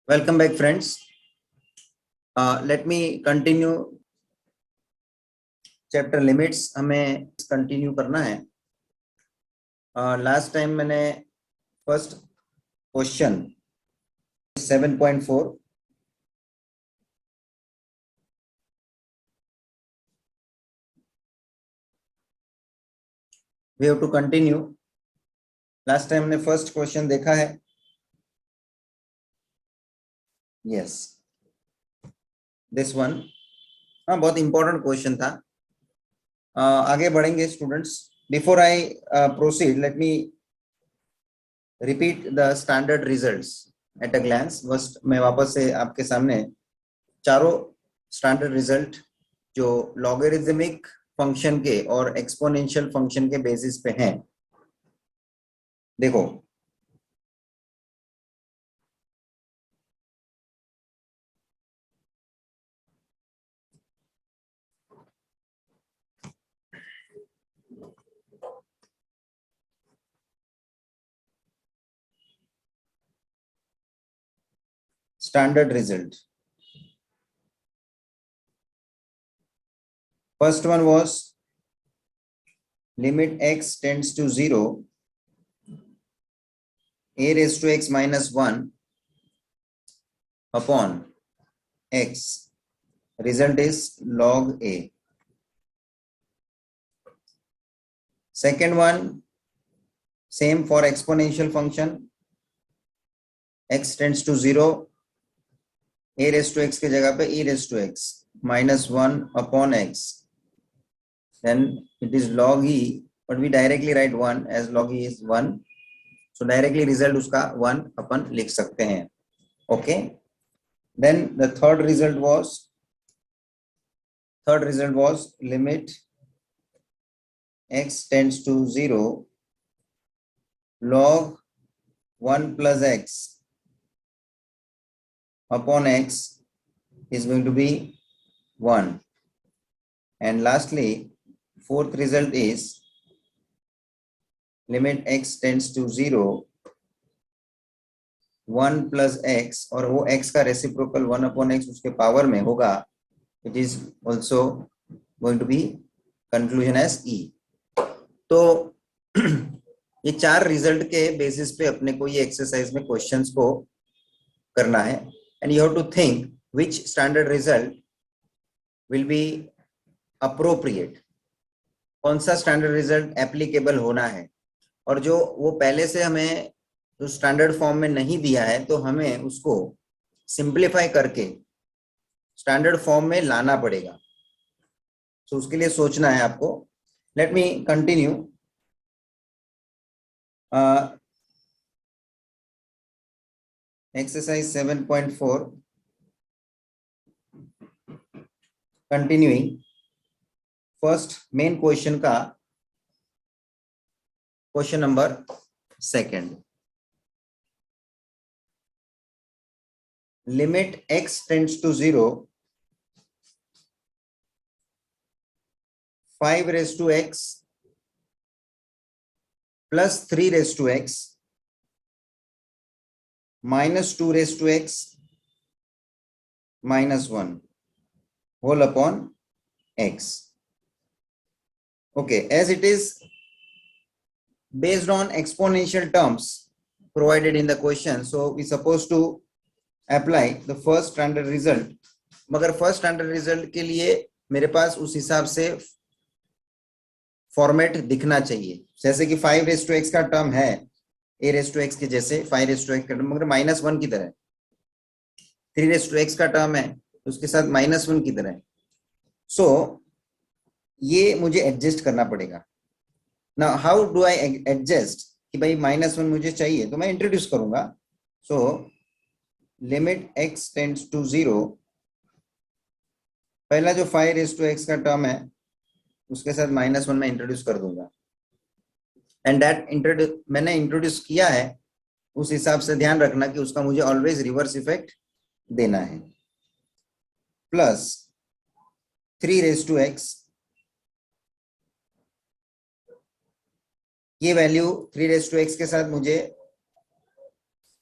Welcome back, friends. Let me continue chapter limits. हमें continue करना है. Last time मैंने first question 7.4 we have to continue. Last time हमने first question देखा है. Yes, this one. हाँ, बहुत important question था. आगे बढ़ेंगे students. Before I proceed, let me repeat the standard results at a glance. बस मैं वापस से आपके सामने चारों स्टैंडर्ड रिजल्ट जो लॉगरिथमिक फंक्शन के और एक्सपोनेंशियल फंक्शन के बेसिस पे हैं. देखो, standard result. First one was limit x tends to 0 a raised to x minus 1 upon x. Result is log a. Second one, same for exponential function. x tends to 0, a raised to x के जगह पे e raised to x minus 1 upon x. Then it is log e, but we directly write 1 as log e is 1. So directly result उसका 1 अपन लिख सकते हैं. Okay. Then the third result was limit x tends to 0 log 1 plus x upon x is going to be 1. And lastly, fourth result is limit x tends to 0 1 plus x, और वो x का reciprocal 1 upon x उसके power में होगा. It is also going to be conclusion as e. तो ये चार result के बेसिस पे अपने को ये एक्सरसाइज में क्वेश्चंस को करना है. And you have to think which standard result will be appropriate. कौन सा स्टैंडर्ड रिजल्ट एप्लीकेबल होना है, और जो वो पहले से हमें जो स्टैंडर्ड फॉर्म में नहीं दिया है तो हमें उसको सिंप्लीफाई करके स्टैंडर्ड फॉर्म में लाना पड़ेगा. तो उसके लिए सोचना है आपको. Let me continue. Exercise 7.4 continuing. First main question का question number second. Limit x tends to 0 5 raised to x plus 3 raised to x minus 2 raised to x minus 1 whole upon x. Okay, as it is based on exponential terms provided in the question, so we supposed to apply the first standard result. मगर first standard result के लिए मेरे पास उस हिसाब से format दिखना चाहिए. जैसे कि 5 raised to x का टर्म है a raised to x के जैसे 5 raised to x का टर्म मगर -1 की तरह. 3 raised to x का टर्म है उसके साथ -1 की तरह. सो ये मुझे एडजस्ट करना पड़ेगा. Now how do I adjust कि भाई -1 मुझे चाहिए, तो मैं इंट्रोड्यूस करूंगा. So limit x tends to 0, पहला जो 5 raised to x का टर्म है उसके साथ -1 मैं इंट्रोड्यूस कर दूंगा. एंड दैट मैंने इंट्रोड्यूस किया है उस हिसाब से ध्यान रखना कि उसका मुझे ऑलवेज रिवर्स इफेक्ट देना है. प्लस 3 raised to x, ये वैल्यू 3 raised to x के साथ मुझे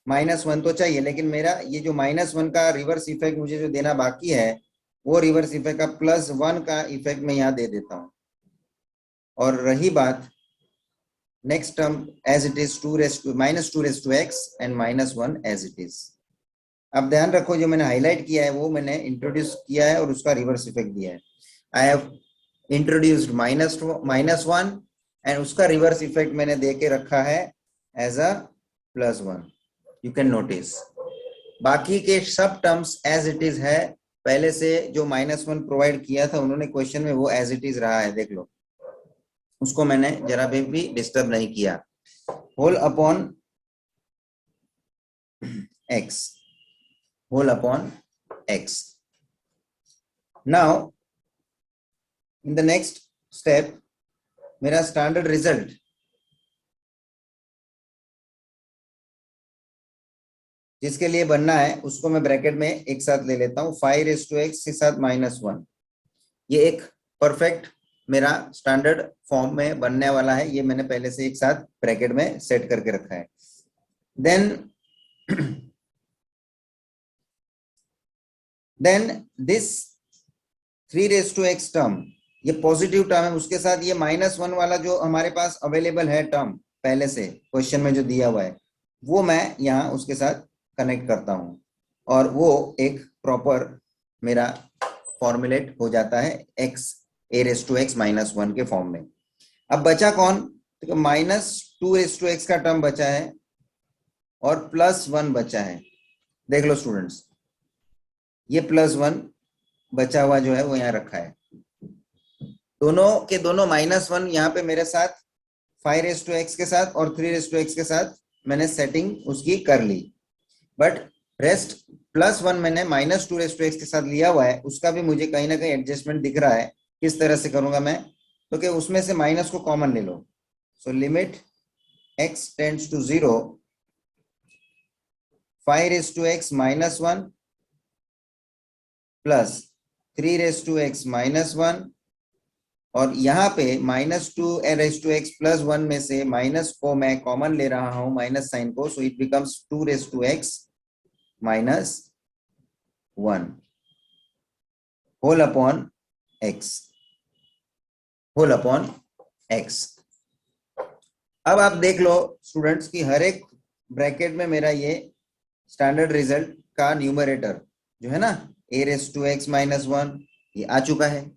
-1 तो चाहिए, लेकिन मेरा ये जो -1 का रिवर्स इफेक्ट मुझे जो देना बाकी है, वो रिवर्स इफेक्ट का +1 का इफेक्ट मैं यहाँ दे देता हूँ। और रही बात next term, as it is -2 raised to x and -1 as it is. अब ध्यान रखो, जो मैंने हाईलाइट किया है वो मैंने इंट्रोड्यूस किया है और उसका रिवर्स इफेक्ट दिया है। आई हैव इंट्रोड्यूस्ड -1 एंड उसका रिवर्स इफेक्ट मैंने दे के रखा है as a +1। You can notice बाकी के सब टर्म्स एज इट इज है। पहले से जो -1 प्रोवाइड किया था उन्होंने क्वेश्चन में, वो एज इट इज रहा है, देख लो, उसको मैंने जरा भी डिस्टर्ब नहीं किया। Whole upon x, whole upon x. Now in the next step, मेरा स्टैंडर्ड रिजल्ट जिसके लिए बनना है उसको मैं ब्रैकेट में एक साथ ले लेता हूँ, 5 raised to x के साथ -1। ये एक परफेक्ट मेरा स्टैंडर्ड फॉर्म में बनने वाला है, ये मैंने पहले से एक साथ ब्रैकेट में सेट करके रखा है। Then this 3 raised to x term, ये पॉजिटिव टर्म है, उसके साथ ये -1 वाला जो हमारे पास अवेलेबल है टर्म पहले से क्वेश्चन में जो दिया हुआ है, वो मैं यहाँ उसके साथ कनेक्ट करता हूँ और वो एक प्रॉपर मेरा फॉर्मुलेट हो जाता है x a⁻x -1 के फॉर्म में। अब बचा कौन, तो -2 raised to x का टर्म बचा है और +1 बचा है। देख लो स्टूडेंट्स, ये +1 बचा हुआ जो है वो यहाँ रखा है। दोनों के दोनों -1 यहाँ पे मेरे साथ 5 raised to x के साथ और 3 raised to x के साथ मैंने सेटिंग उसकी कर ली, बट रेस्ट +1 मैंने -2 raised to x के साथ लिया हुआ है, उसका भी मुझे कहीं ना कहीं एडजस्टमेंट दिख रहा है। किस तरह से करूंगा मैं, तो कि उसमें से माइनस को कॉमन ले लो। So limit x tends to 0, 5 raised to x -1 plus 3 raised to x -1, और यहाँ पे -2 raised to x +1 में से माइनस को मैं कॉमन ले रहा हूं, माइनस साइन को, so it becomes 2 raised to x -1 whole upon x। अब आप देख लो स्टूडेंट्स की हर एक ब्रैकेट में मेरा ये स्टैंडर्ड रिजल्ट का न्यूमरेटर जो है ना, a⁻x -1 ये आ चुका है।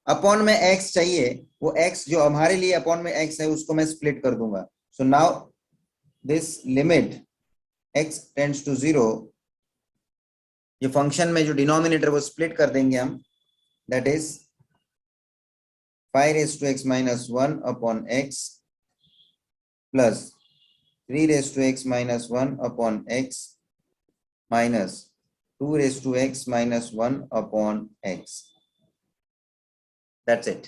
अपॉन में x चाहिए, वो x जो हमारे लिए अपॉन में x है उसको मैं स्प्लिट कर दूंगा। So now this limit x tends to 0, ये फंक्शन में जो डिनोमिनेटर वो स्प्लिट कर देंगे हम, that is 5 raised to x -1 upon x plus 3 raised to x -1 upon x minus 2 raised to x -1 upon x। That's it.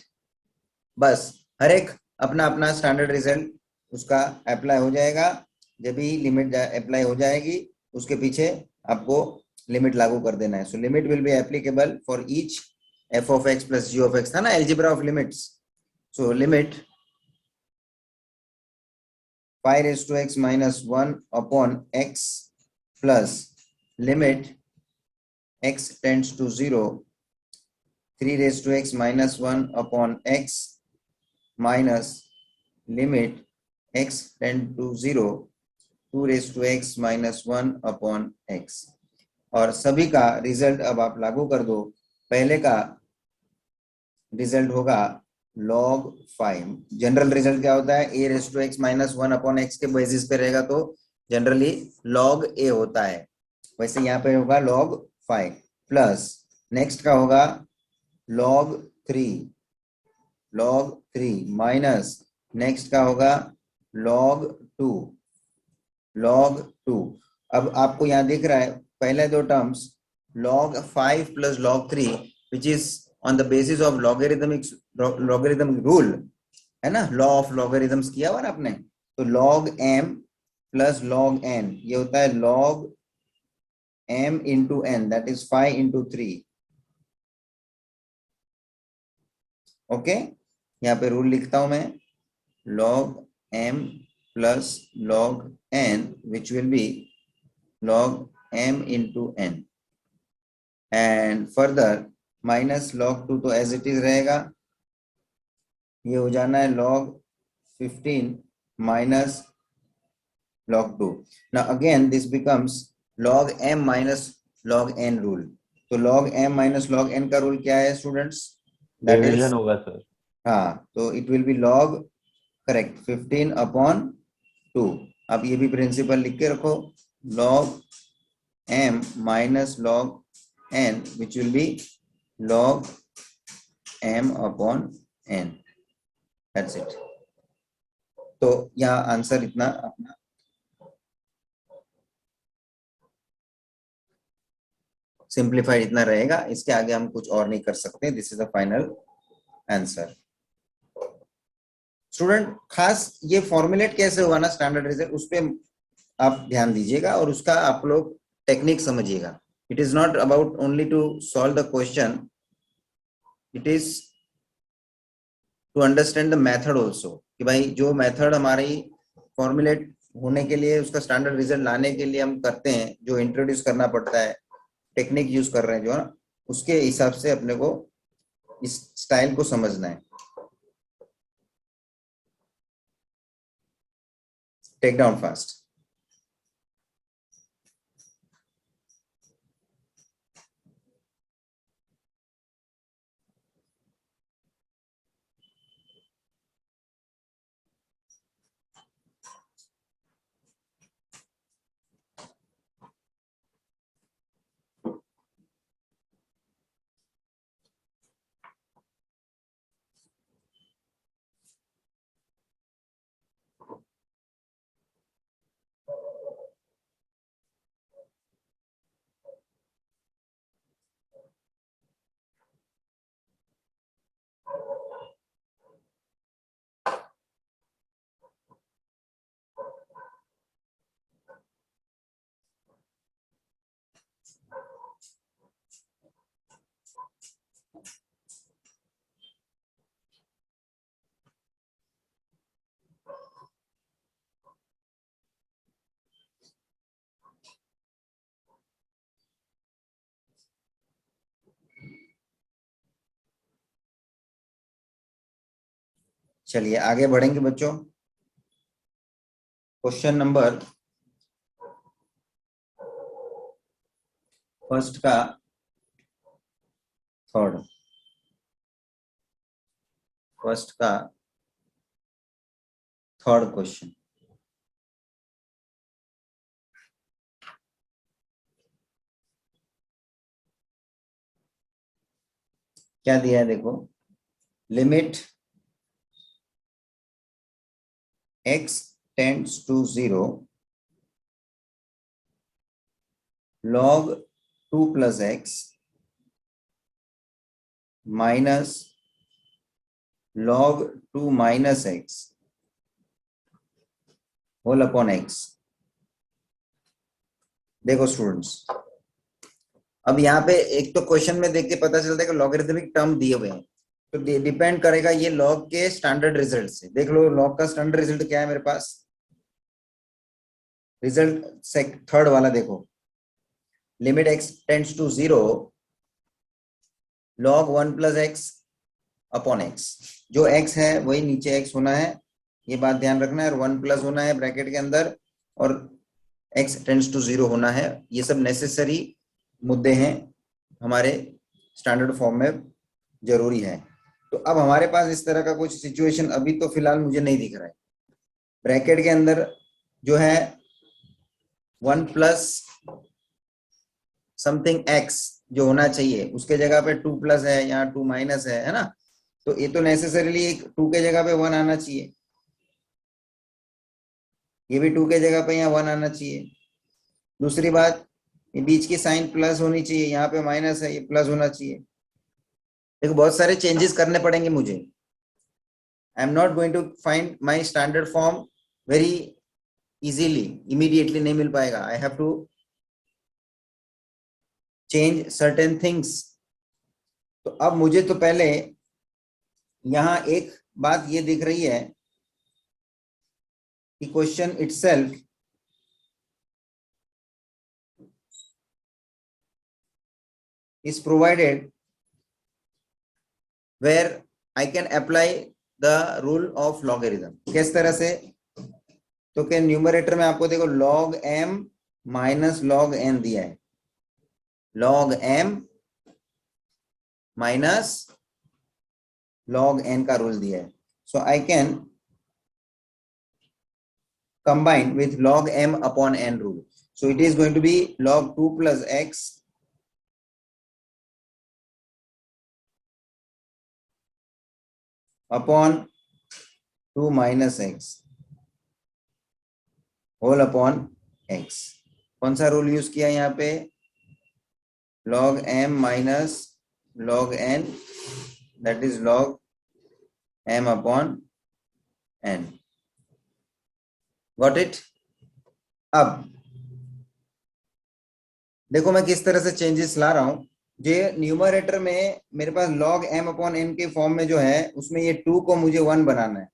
बस हर एक अपना अपना स्टैंडर्ड रिजल्ट उसका अप्लाई हो जाएगा। जब भी लिमिट अप्लाई हो जाएगी उसके पीछे आपको लिमिट लागू कर देना है। So limit will be applicable for each f of x plus g of x, था ना algebra of limits. So limit 5 raised to x -1 upon x plus limit x tends to 0, 3 raised to x -1 upon x minus limit x tend to 0, 2 raised to x -1 upon x। और सभी का result अब आप लागू कर दो। पहले का रिजल्ट होगा log 5। जनरल रिजल्ट क्या होता है, a raised to x -1 upon x के बेसिस पे रहेगा तो जनरली log a होता है, वैसे यहाँ पे होगा log 5 प्लस नेक्स्ट का होगा log 3 माइनस नेक्स्ट का होगा log 2। अब आपको यहाँ दिख रहा है पहले दो terms log 5 plus log 3 which is on the basis of logarithm rule, है ना, लॉ ऑफ लॉगरिथम्स किया हुआ ना आपने, तो log m plus log n ये होता है log m into n, that is 5 into 3। Okay, यहाँ पे रूल लिखता हूं मैं, log m plus log n which will be log m into n and further minus log 2 तो एज इट इज रहेगा, ये हो जाना है log 15 minus log 2. Now again this becomes log m minus log n rule. तो log m minus log n का rule क्या है स्टूडेंट्स? दैट इज, डिवीजन होगा सर। हाँ, तो it will be log, correct, 15 upon 2. अब ये भी प्रिंसिपल लिख के रखो, log m minus log n which will be log m upon n. That's it. तो यहाँ आंसर इतना अपना सिंप्लीफाइड इतना रहेगा, इसके आगे हम कुछ और नहीं कर सकते. This is the final answer. Student खास ये फॉर्मुलेट कैसे हुआ ना स्टैंडर्ड रिजल्ट, उस पर आप ध्यान दीजिएगा और उसका आप लोग टेक्निक समझिएगा. It is not about only to solve the question, it is to understand the method also, कि भाई जो मेथड हमारी फॉर्मुलेट होने के लिए, उसका स्टैंडर्ड रिजल्ट लाने के लिए हम करते हैं, जो इंट्रोड्यूस करना पड़ता है, टेक्निक यूज कर रहे हैं जो है, उसके हिसाब से अपने को इस स्टाइल को समझना है. Take down fast. चलिए आगे बढ़ेंगे बच्चों. क्वेश्चन नंबर फर्स्ट का थर्ड, फर्स्ट का थर्ड क्वेश्चन. क्या दिया है देखो, limit x tends to 0 log 2 plus x minus log 2 minus x whole upon x. देखो स्टूडेंट्स, अब यहाँ पे एक तो क्वेश्चन में देख के पता चलता है कि लॉगरिथमिक टर्म दिए हुए हैं, तो डिपेंड करेगा ये लॉग के स्टैंडर्ड रिजल्ट से. देख लो लॉग का स्टैंडर्ड रिजल्ट क्या है मेरे पास, रिजल्ट थर्ड वाला देखो, limit x tends to 0 log 1 plus x अपॉन x. जो x है वही नीचे x होना है, ये बात ध्यान रखना है, और 1 प्लस होना है ब्रैकेट के अंदर, और x टेंड्स टू 0 होना है. ये सब नेसेसरी मुद्दे हैं हमारे स्टैंडर्ड फॉर्म में, जरूरी है. तो अब हमारे पास इस तरह का कुछ सिचुएशन अभी तो फिलहाल मुझे नहीं दिख रहा है. ब्रैकेट के अंदर जो है 1 प्लस समथिंग x जो होना चाहिए, उसके जगह पे 2 प्लस है, यहाँ 2 माइनस है ना. तो ये तो नेसेसरीली एक 2 के जगह पे 1 आना चाहिए, ये भी 2 के जगह पे यहाँ 1 आना चाहिए. दूसरी बात, ये बीच की साइन प्लस होनी चाहिए, यहाँ पे माइनस है, ये प्लस होना चाहिए. देखो बहुत सारे चेंजेस करने पड़ेंगे मुझे. I am not going to find my standard form very easily, immediately नहीं मिल पाएगा. I have to change certain things. तो अब मुझे तो पहले यहाँ एक बात ये दिख रही है कि question itself is provided where I can apply the rule of logarithm. किस तरह से? तो क्या न्यूमरेटर में आपको देखो log m minus log n दिया है, log m minus log n का रूल दिया है. So I can combine with log m upon n rule. So it is going to be log 2 plus x upon 2 minus x whole upon x. कौन सा rule use किया यहाँ पे? log m minus log n, that is log m upon n. Got it? अब देखो मैं किस तरह से चेंजेस ला रहा हूं. जो न्यूमरेटर में मेरे पास log m अपॉन n के फॉर्म में जो है उसमें ये 2 को मुझे 1 बनाना है.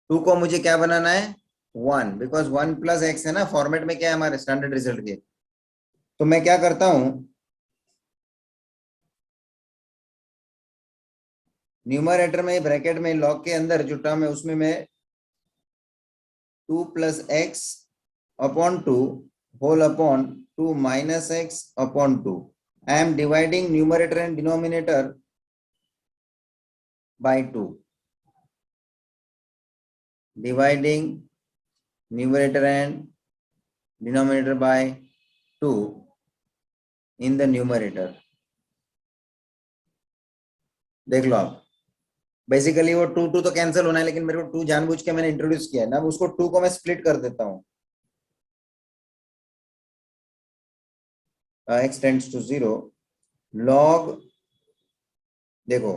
2 को मुझे क्या बनाना है? 1, बिकॉज 1 प्लस x है ना फॉर्मेट में, क्या है हमारे स्टैंडर्ड रिजल्ट के. तो मैं क्या करता हूं, न्यूमरेटर में ब्रैकेट में log के अंदर जो टर्म है उसमें मैं 2 plus x upon 2 whole upon 2 minus x upon 2. I am dividing numerator and denominator by 2. Dividing numerator and denominator by 2 in the numerator. देख लो आप, बेसिकली वो 2 तो कैंसिल होना है, लेकिन मेरे को 2 जानबूझ के मैंने इंट्रोड्यूस किया है ना. उसको 2 को मैं स्प्लिट कर देता हूं. x टेंड्स टू 0 log, देखो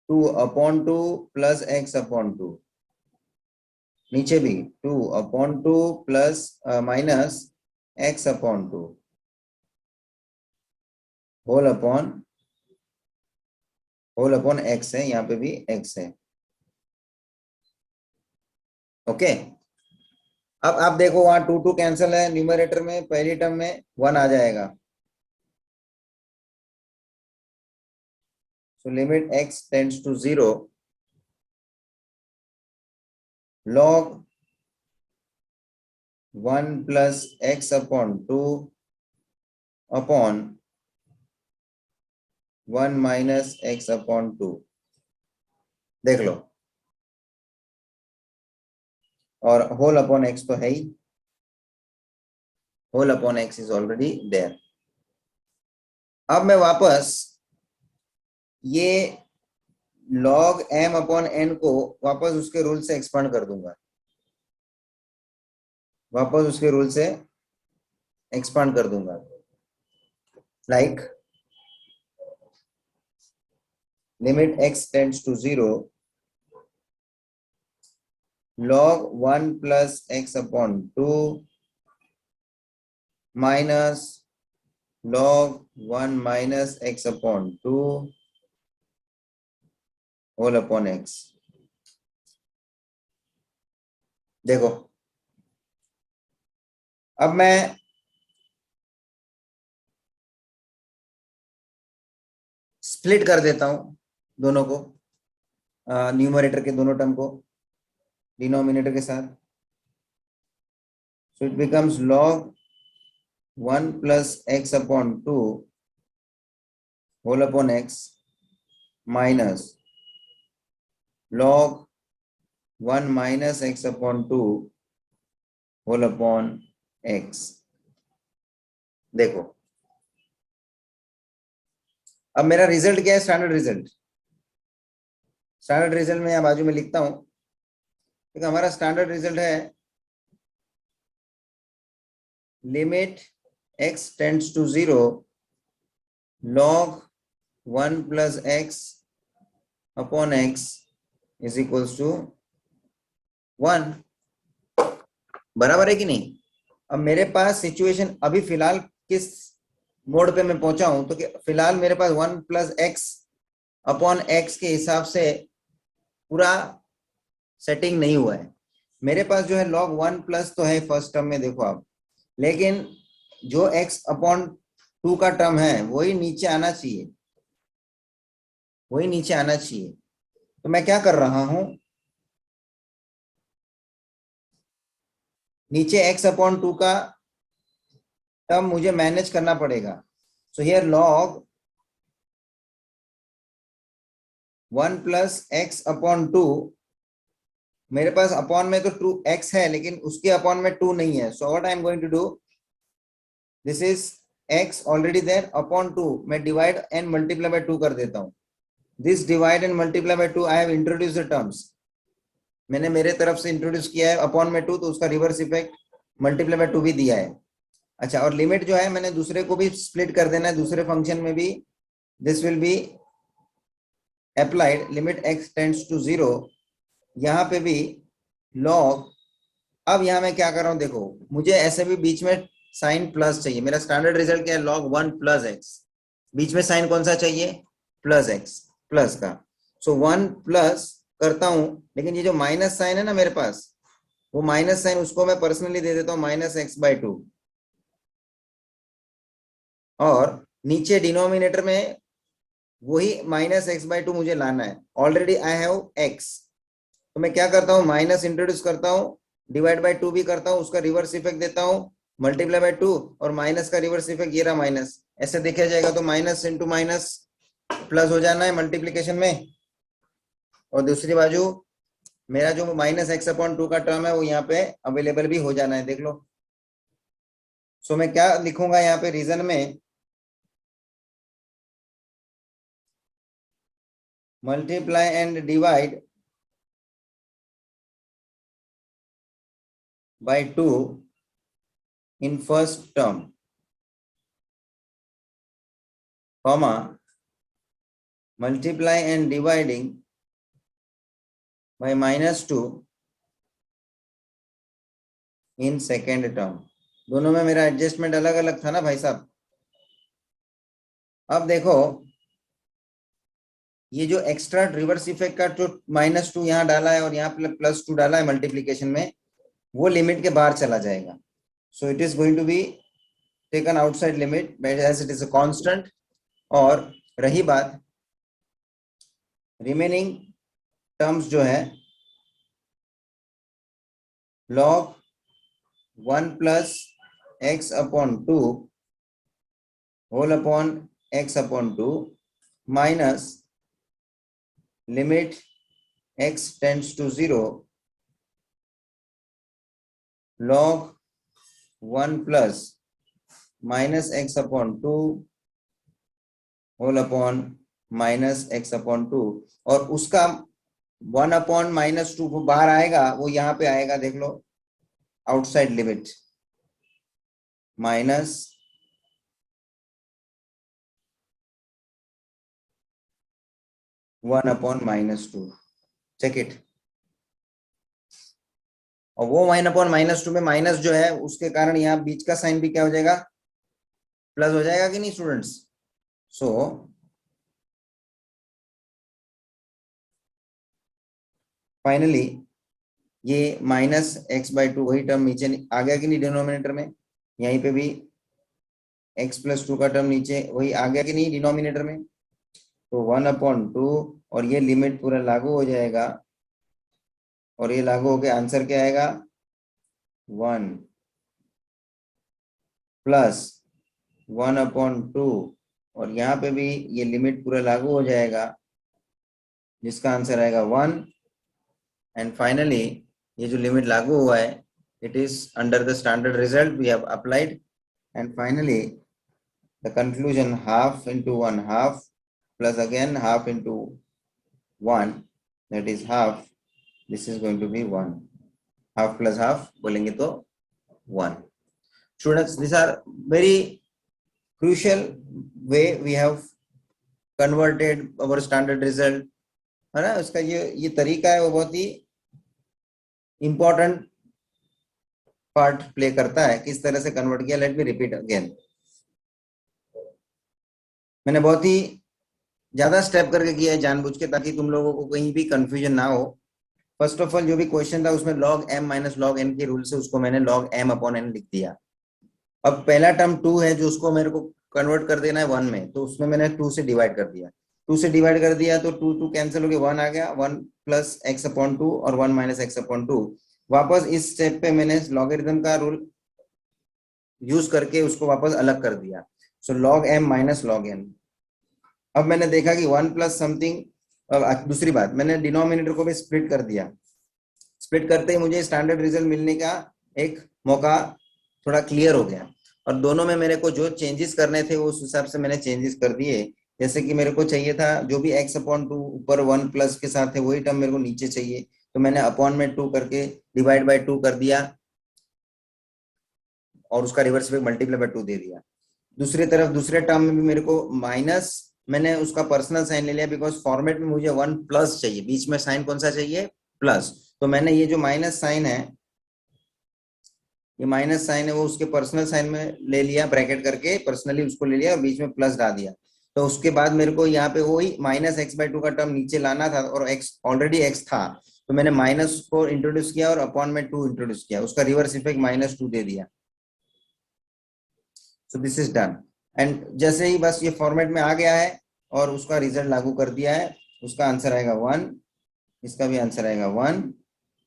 2 अपॉन 2 प्लस x अपॉन 2, नीचे भी 2 upon 2 plus minus x upon 2 whole upon x है, यहाँ पे भी x है. ओके. अब आप देखो वहां 2 कैंसिल है, न्यूमरेटर में पहली टर्म में 1 आ जाएगा. So limit x tends to 0 log 1 plus x upon 2 upon 1 minus x upon 2. देख लो, और होल अपॉन x तो है ही, whole upon x is already there. अब मैं वापस ये log m अपॉन n को वापस उसके रूल से एक्सपांड कर दूंगा, वापस उसके रूल से एक्सपांड कर दूंगा. Like limit x tends to 0 log 1 plus x upon 2 minus log 1 minus x upon 2 whole upon x. देखो अब मैं स्प्लिट कर देता हूं दोनों को, न्यूमरेटर के दोनों टर्म को डिनोमिनेटर के साथ. सो it becomes log 1 plus x upon 2 whole upon x minus log 1 minus x upon 2 whole upon x. देखो अब मेरा रिजल्ट क्या है? Standard result. स्टैंडर्ड रिजल्ट में यहां बाजू में लिखता हूं, क्योंकि हमारा स्टैंडर्ड रिजल्ट है limit x tends to 0 log 1 plus x upon x is equals to 1. बराबर है कि नहीं? अब मेरे पास सिचुएशन अभी फिलहाल किस मोड पे मैं पहुंचा हूं, तो फिलहाल मेरे पास 1 प्लस एक्स अपॉन एक्स के हिसाब से पूरा सेटिंग नहीं हुआ है. मेरे पास जो है log 1 प्लस तो है फर्स्ट टर्म में, देखो आप, लेकिन जो x अपॉन 2 का टर्म है वही नीचे आना चाहिए, वही नीचे आना चाहिए। तो मैं क्या कर रहा हूं, नीचे x अपॉन 2 का टर्म मुझे मैनेज करना पड़ेगा। So here log 1 plus x upon 2, मेरे पास अपॉन में तो 2x है लेकिन उसके अपॉन में 2 नहीं है। So what I am going to do, this is x already there upon 2, मैं डिवाइड एंड मल्टीप्लाई बाय 2 कर देता हूं। This divide and multiply bye 2 I have introduce the terms, मैंने मेरे तरफ से इंट्रोड्यूस किया है अपॉन में 2, तो उसका रिवर्स इफेक्ट मल्टीप्लाई बाय 2 भी दिया है। अच्छा, और लिमिट जो है मैंने दूसरे को भी स्प्लिट कर देना है, दूसरे फंक्शन में भी this will be applied, limit x tends to 0, यहाँ पे भी log, अब यहाँ मैं क्या कर रहा हूँ देखो, मुझे ऐसे भी बीच में साइन प्लस चाहिए, मेरा स्टैंडर्ड रिजल्ट क्या है log 1 प्लस एक्स, बीच में साइन कौन सा चाहिए, प्लस एक्स, प्लस का। सो 1 प्लस करता हूं, लेकिन ये जो माइनस साइन है ना मेरे पास, वो माइनस साइन उसको मैं पर्सनली दे देता हूं माइनस एक्स बाई 2, और नीचे डिनोमिनेटर में वही माइनस एक्स बाई 2 मुझे लाना है, ऑलरेडी आई हैव एक्स। तो मैं क्या करता हूँ, माइनस इंट्रोड्यूस करता हूँ, डिवाइड बाय 2 भी करता हूँ, उसका रिवर्स इफेक्ट देता हूँ, मल्टीप्लाई बाय 2, और माइनस का रिवर्स इफेक्ट ये रहा माइनस, ऐसे देखा जाएगा तो माइनस इंटू माइनस प्लस हो जाना है मल्टीप्लीकेशन में। और दूसरी बाजू मेरा जो माइनस एक्स अपॉन 2 का टर्म है वो यहाँ पे अवेलेबल भी हो जाना है, देख लो। सो मैं क्या लिखूंगा यहाँ पे रीजन में, multiply and divide by 2 in first term, comma, multiply and dividing by minus 2 in second term। दोनों में मेरा एडजस्टमेंट अलग अलग था ना भाई साहब। अब देखो ये जो एक्स्ट्रा रिवर्स इफेक्ट का जो -2 यहाँ डाला है और यहाँ +2 डाला है मल्टीप्लीकेशन में, वो लिमिट के बाहर चला जाएगा। So it is going to be taken outside limit as it is a constant. और रही बात रिमेनिंग टर्म्स जो है, log 1 plus x upon 2 whole upon x upon 2 minus limit x tends to 0 log 1 plus minus x upon 2 whole upon minus x upon 2, और उसका 1 upon -2 वो बाहर आएगा, वो यहाँ पे आएगा, देख लो outside limit minus one upon -2, check it. और वो 1 अपॉन -2 में माइनस जो है उसके कारण यहाँ बीच का साइन भी क्या हो जाएगा, प्लस हो जाएगा कि नहीं स्टूडेंट्स। सो फाइनली ये माइनस एक्स बाई 2 वही टर्म नीचे आ गया कि नहीं डिनोमिनेटर में, यहीं पे भी x प्लस 2 का टर्म नीचे वही आ गया कि नहीं डिनोमिनेटर में। तो 1 अपॉन 2 और ये लिमिट पूरा लागू हो जाएगा, और ये लागू होके आंसर क्या आएगा, 1 प्लस 1 अपॉन 2, और यहाँ पे भी ये लिमिट पूरा लागू हो जाएगा जिसका आंसर आएगा 1। एंड फाइनली ये जो लिमिट लागू हुआ है, it is under the standard result we have applied, and finally the conclusion half into 1 half plus again half into 1, that is half, this is going to be 1, half plus half बोलेंगे तो 1। Students, these are very crucial way we have converted our standard result, है ना। उसका ये तरीका है वो बहुत ही इंपॉर्टेंट पार्ट प्ले करता है, किस तरह से कन्वर्ट किया। लेट मी रिपीट अगेन, मैंने बहुत ही ज्यादा स्टेप करके किया है जानबूझ के, ताकि तुम लोगों को कहीं भी कंफ्यूजन ना हो। फर्स्ट ऑफ ऑल जो भी क्वेश्चन था उसमें log m minus log n के रूल से उसको मैंने log m अपॉन n लिख दिया। अब पहला टर्म 2 है जो उसको मेरे को कन्वर्ट कर देना है 1 में, तो उसमें मैंने 2 से डिवाइड कर दिया। 2 से डिवाइड कर दिया तो 2 2 कैंसिल हो गया, 1 आ गया, 1 प्लस एक्स अपॉन 2 और 1 माइनस एक्स अपॉन 2। वापस इस स्टेप पे मैंने लॉगरिथम का रूल यूज करके उसको वापस अलग कर दिया। So log m minus log n. अब मैंने देखा कि 1 प्लस समथिंग। अब दूसरी बात, मैंने डिनोमिनेटर को भी स्प्लिट कर दिया। स्प्लिट करते ही मुझे स्टैंडर्ड रिजल्ट मिलने का एक मौका थोड़ा क्लियर हो गया। और दोनों में मेरे को जो चेंजेस करने थे उस हिसाब से मैंने चेंजेस कर दिए। जैसे कि मेरे को चाहिए था जो भी x अपॉन 2 ऊपर 1 प्लस के साथ है वही टर्म मेरे को नीचे चाहिए, तो मैंने अपॉन में 2 करके डिवाइड बाय 2 कर दिया और उसका रिवर्स में मल्टीप्लाई बाय 2 दे दिया। दूसरी तरफ दूसरे टर्म में भी मेरे को माइनस, मैंने उसका पर्सनल साइन ले लिया बिकॉज फॉर्मेट में मुझे 1 प्लस चाहिए, बीच में साइन कौन सा चाहिए, प्लस। तो मैंने ये जो माइनस साइन है, ये माइनस साइन है वो उसके पर्सनल साइन में ले लिया, ब्रैकेट करके पर्सनली उसको ले लिया और बीच में प्लस डाल दिया। तो उसके बाद मेरे को यहाँ पे वही माइनस एक्स बाई 2 का टर्म नीचे लाना था और एक्स ऑलरेडी एक्स था, तो मैंने माइनस को इंट्रोड्यूस किया और अपॉन में 2 इंट्रोड्यूस किया, उसका रिवर्स इफेक्ट -2 दे दिया। सो दिस इज डन। एंड जैसे ही बस ये फॉर्मेट में आ गया है और उसका रिजल्ट लागू कर दिया है, उसका आंसर आएगा 1, इसका भी आंसर आएगा 1,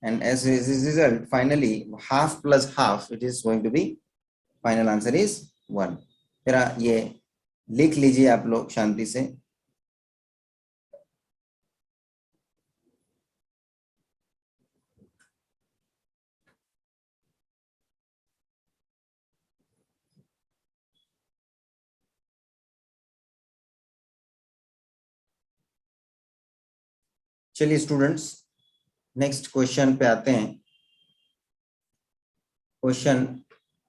and as a result finally half plus half it is going to be, final answer is 1। तेरा ये लिख लीजिए आप लोग शांति से। चलिए स्टूडेंट्स नेक्स्ट क्वेश्चन पे आते हैं। Question,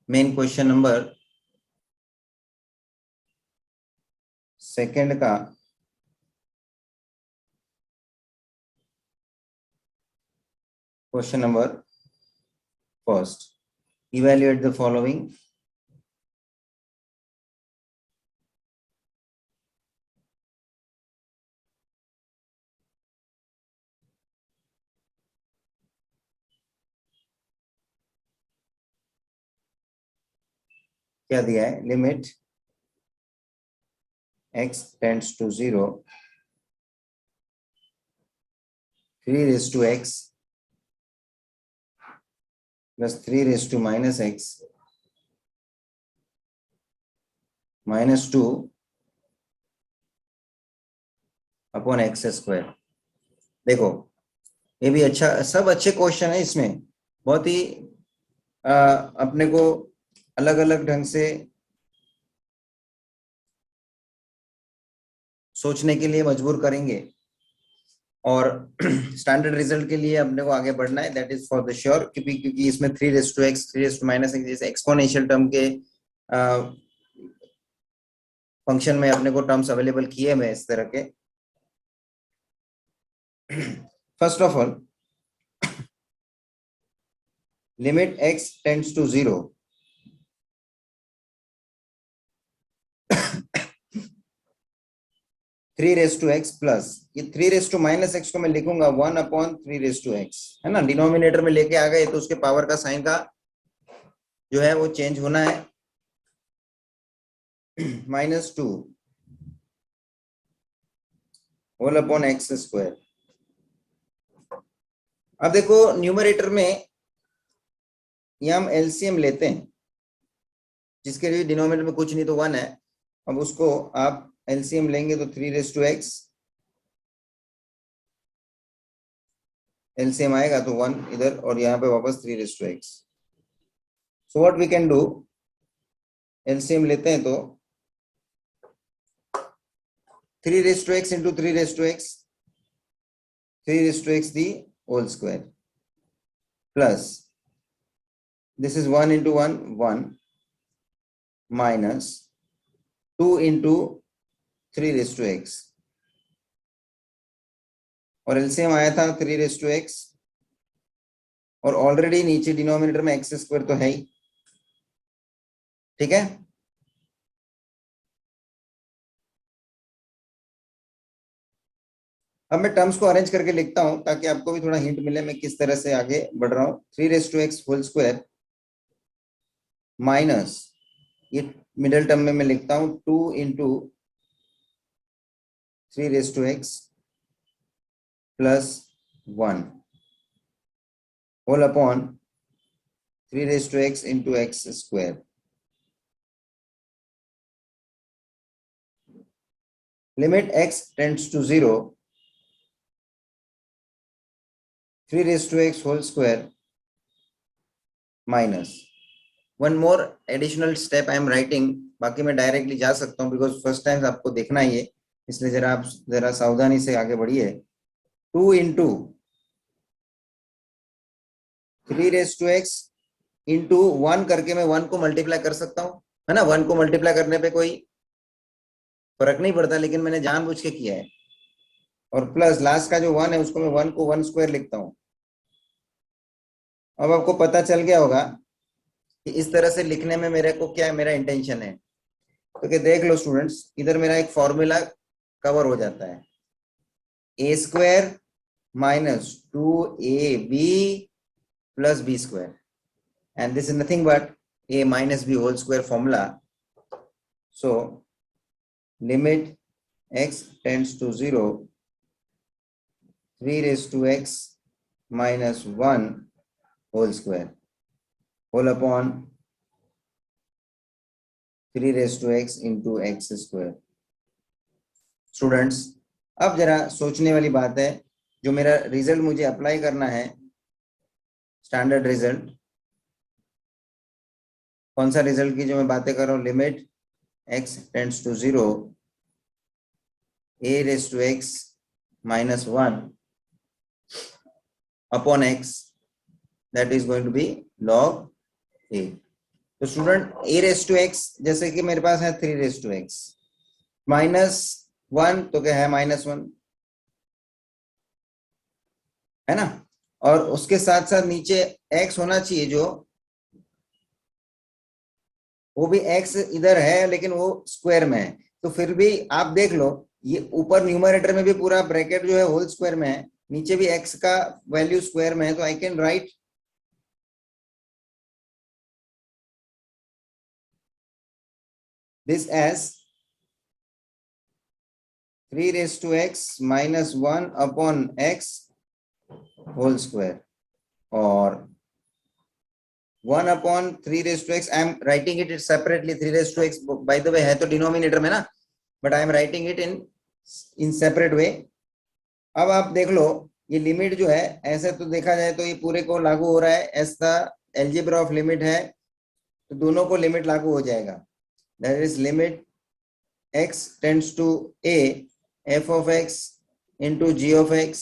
main question number second का question number first, evaluate the following. क्या दिया है, limit x tends to 0, 3 raise to x plus 3 raise to minus x -2 upon x square. देखो ये भी अच्छा, सब अच्छे क्वेश्चन है इसमें, बहुत ही अपने को अलग अलग ढंग से सोचने के लिए मजबूर करेंगे और स्टैंडर्ड रिजल्ट के लिए अपने को आगे बढ़ना है, that is for the sure. क्योंकि इसमें 3 raise to x, 3 raise to minus x जैसे एक्सपोनेंशियल टर्म के फंक्शन में अपने को टर्म्स अवेलेबल किए हुए इस तरह के। First of all limit x tends to 0, three raise to x plus ये 3 रेज टू माइनस एक्स को मैं लिखूंगा 1 अपॉन 3 रेज टू एक्स, है ना। डिनोमिनेटर में लेके आ गए तो उसके पावर का साइन का जो है वो चेंज होना है, -2 होल अपॉन एक्स स्क्वायर। अब देखो न्यूमरेटर में ये हम एलसीएम लेते हैं, जिसके लिए डिनोमिनेटर में कुछ नहीं तो 1 है। अब उसको आप एलसीएम लेंगे तो 3 रेज टू एक्स, एलसीएम आएगा तो 1 इधर और यहाँ पे वापस 3 raise to x. So what we can do, LCM लेते हैं तो 3 raise to x into 3 raise to x, 3 raise to x the whole square plus this is 1 into 1 1 minus 2 into 3 raise to x, और LCM आया था 3 raise to x और already नीचे denominator में x square तो है ही, ठीक है। अब मैं टर्म्स को अरेंज करके लिखता हूं ताकि आपको भी थोड़ा हिंट मिले मैं किस तरह से आगे बढ़ रहा हूं। 3 raise to x whole square minus ये मिडिल टर्म में मैं लिखता हूं 2 into 3 raised to x plus 1 whole upon 3 raised to x into x square. Limit x tends to 0, 3 raised to x whole square minus one more additional step I am writing. बाकी मैं directly जा सकता हूँ because first time आपको देखना ही है, इसलिए जरा आप जरा सावधानी से आगे बढ़िए. 2 into 3 raised to x into 1 करके मैं 1 को मल्टीप्लाई कर सकता हूँ, है ना. 1 को मल्टीप्लाई करने पे कोई फर्क नहीं पड़ता, लेकिन मैंने जानबूझ के किया है. और प्लस लास्ट का जो 1 है उसको मैं 1 को 1 स्क्वायर लिखता हूँ. अब आपको पता चल गया होगा कि इस तरह से लिखने में मेरे को क्या मेरा इंटेंशन है. तो क्या देख लो स्टूडेंट्स, इधर मेरा एक फॉर्मूला कवर हो जाता है, a square minus 2ab plus b square, and this is nothing but a minus b whole square formula. So limit x tends to 0, 3 raised to x minus 1 whole square whole upon 3 raised to x into x square. Students अब जरा सोचने वाली बात है, जो मेरा result मुझे apply करना है, स्टैंडर्ड रिजल्ट, कौन सा रिजल्ट की जो मैं बातें कर रहा हूँ, limit x tends to 0, a raised to x minus 1 upon x, that is going to be log a. तो student a raised to x जैसे कि मेरे पास है 3 raised to x माइनस 1, तो क्या है -1, है ना. और उसके साथ साथ नीचे x होना चाहिए, जो वो भी x इधर है लेकिन वो स्क्वायर में है. तो फिर भी आप देख लो, ये ऊपर न्यूमरेटर में भी पूरा ब्रैकेट जो है होल स्क्वायर में है, नीचे भी x का वैल्यू स्क्वायर में है. तो I can write this as 3 raised to x minus 1 upon x whole square, or 1 upon 3 raised to x. I am writing it separately. 3 raised to x by the way है तो denominator में ना, but I am writing it in separate way. अब आप देख लो, ये limit जो है, ऐसे तो देखा जाए तो ये पूरे को लागू हो रहा है, ऐसा एल्जेब्रा ऑफ लिमिट है, तो दोनों को लिमिट लागू हो जाएगा. That is limit x tends to a f of x into g of x,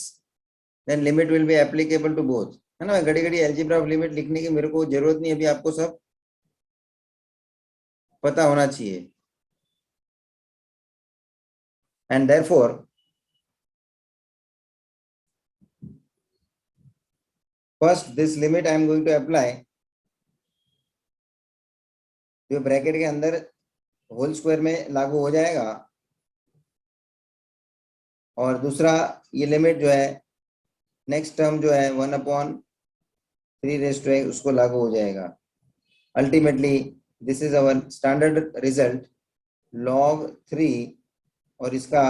then limit will be applicable to both, है ना. घड़ी घड़ी एल्जेब्रा ऑफ लिमिट लिखने की मेरे को जरूरत नहीं, अभी आपको सब पता होना चाहिए. And therefore first this limit I am going to apply, जो ब्रैकेट के अंदर होल स्क्वायर में लागू हो जाएगा, और दूसरा ये लिमिट जो है नेक्स्ट टर्म जो है 1 अपॉन 3 raised to x उसको लागू हो जाएगा. Ultimately this is our standard result log 3, और इसका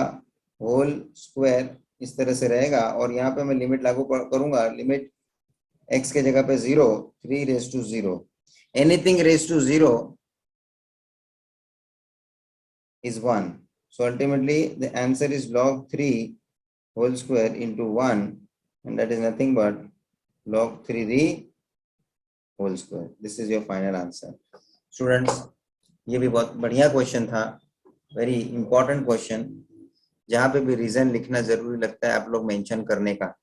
होल स्क्वायर इस तरह से रहेगा, और यहाँ पे मैं लिमिट लागू करूंगा. लिमिट x के जगह पे 0, 3 raised to 0, anything raised to 0 is 1. So ultimately the answer is log 3 whole square into 1, and that is nothing but log 3d whole square. This is your final answer. Students, ये भी बहुत बढ़िया question था, very important question. जहां पे भी reason लिखना जरूरी लगता है आप लोग मेंशन करने का,